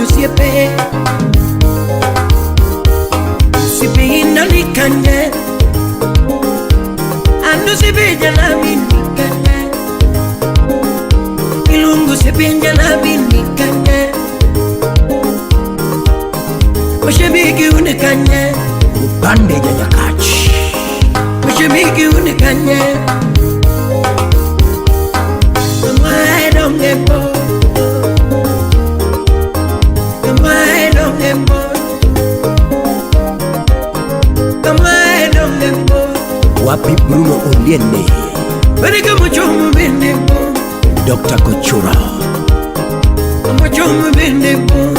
konyo siepe sipe inali kanye anu sipe jana bini kanye ilungu sipe jana bini kanye Oshebiki unikanye upande jaja kachi Oshebiki unikanye Amai dongembo Amai dongembo Amai dongembo Wapi Bruno Oliene Berika mochomu bindembo Dr. Kochura Mochomu bindembo